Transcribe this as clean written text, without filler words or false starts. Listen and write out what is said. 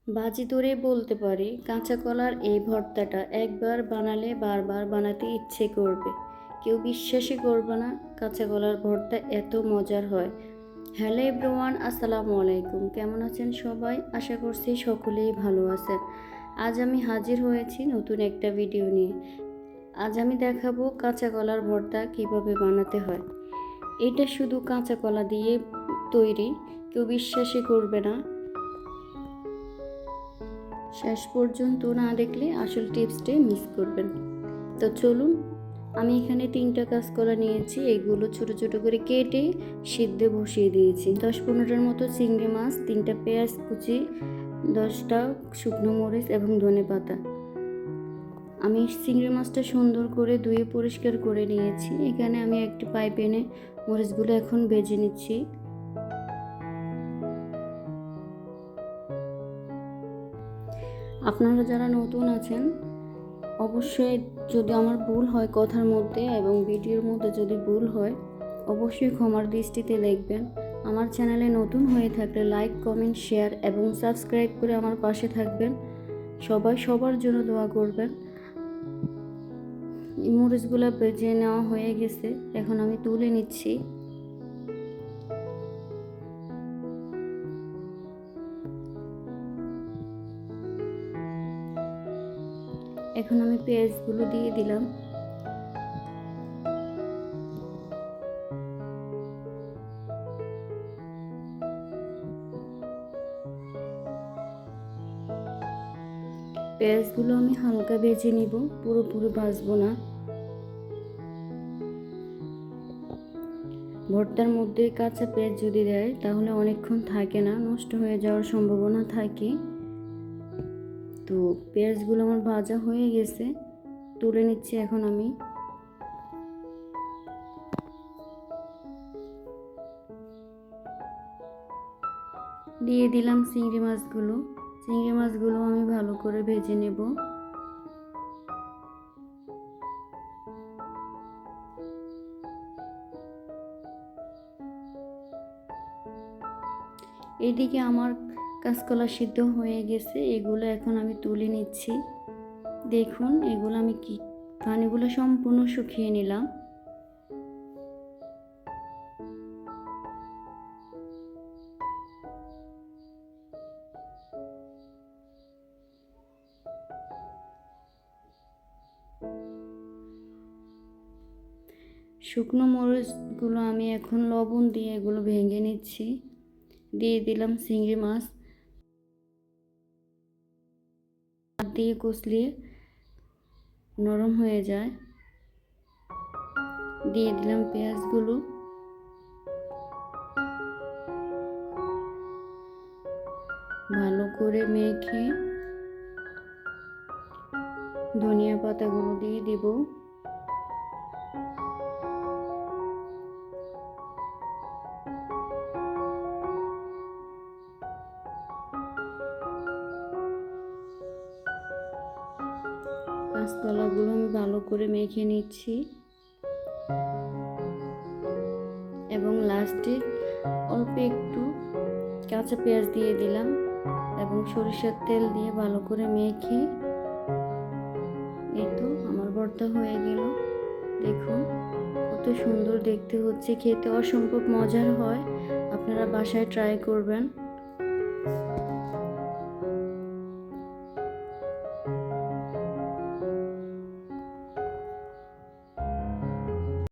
বাজি ধরে বলতে পারি কাঁচা কলার এই ভর্তাটা একবার বানালে বারবার বানাতে ইচ্ছে করবে। কেউ বিশ্বাসই করবে না কাঁচা কলার ভর্তা এত মজার হয়। হ্যালো এভরিওয়ান, আসসালামু আলাইকুম। কেমন আছেন সবাই? আশা করছি সকলেই ভালো আছেন। আজ আমি হাজির হয়েছি নতুন একটা ভিডিও নিয়ে। আজ আমি দেখাবো কাঁচা কলার ভর্তা কিভাবে বানাতে হয়। এটা শুধু কাঁচা কলা দিয়ে তৈরি, কেউ বিশ্বাসই করবে না। শেষ পর্যন্ত না দেখলে আসল টিপসটি মিস করবেন। তো চলুন, আমি এখানে 3টা কাঁচকলা নিয়েছি। এগুলো ছোট ছোট করে কেটে সিদ্ধে বসিয়ে দিয়েছি। 10-15টার মতো চিংড়ি মাছ, 3টা পেঁয়াজ কুচি, 10টা শুকনো মরিচ এবং ধনেপাতা। আমি চিংড়ি মাছটা সুন্দর করে ধুয়ে পরিষ্কার করে নিয়েছি। এখানে আমি একটি ফ্রাই প্যানে মরিচগুলো এখন ভেজে নিচ্ছি। আপনারা যারা নতুন আছেন অবশ্যই, যদি আমার ভুল হয় কথার মধ্যে এবং ভিডিওর মধ্যে যদি ভুল হয় অবশ্যই ক্ষমার দৃষ্টিতে দেখবেন। আমার চ্যানেলে নতুন হয়ে থাকলে লাইক, কমেন্ট, শেয়ার এবং সাবস্ক্রাইব করে আমার পাশে থাকবেন। সবাই সবার জন্য দোয়া করবেন। মরিচগুলো ভেজে নেওয়া হয়ে গেছে, এখন আমি তুলে নিচ্ছি। এখন আমি পেঁয়াজগুলো দিয়ে দিলাম। পেঁয়াজগুলো আমি হালকা ভেজে নিব, পুরোপুরি ভাজবো না। ভর্তার মধ্যে কাঁচা পেঁয়াজ যদি দেয় তাহলে অনেকক্ষণ থাকে না, নষ্ট হয়ে যাওয়ার সম্ভাবনা থাকে। তো পেঁয়াজগুলো আমার ভাজা হয়ে গেছে, তুলে নিচ্ছি এখন আমি। দিয়ে দিলাম চিংড়ি মাছগুলো। চিংড়ি মাছগুলো আমি ভালো করে ভেজে নেব। এদিকে আমার কাঁচকলা সিদ্ধ হয়ে গেছে, এগুলো এখন আমি তুলে নিচ্ছি। দেখুন, এগুলো আমি পানিগুলো সম্পূর্ণ শুকিয়ে নিলাম। শুকনো মরিচগুলো আমি এখন লবণ দিয়ে এগুলো ভেঙে নিচ্ছি। দিয়ে দিলাম চিংড়ি মাছ, হাত দিয়ে কষলিয়ে নরম হয়ে যায়। দিয়ে দিলাম পেঁয়াজগুলো। ভালো করে মেখে ধনিয়া পাতাগুলো দিয়ে দিব। কাঁচকলাগুলো আমি ভালো করে মেখে নিচ্ছি এবং লাস্টে অল্প একটু কাঁচা পেঁয়াজ দিয়ে দিলাম এবং সরিষার তেল দিয়ে ভালো করে মেখে, এই তো আমার ভর্তা হয়ে গেল। দেখুন কত সুন্দর দেখতে হচ্ছে, খেতে অসম্ভব মজার হয়। আপনারা বাসায় ট্রাই করবেন।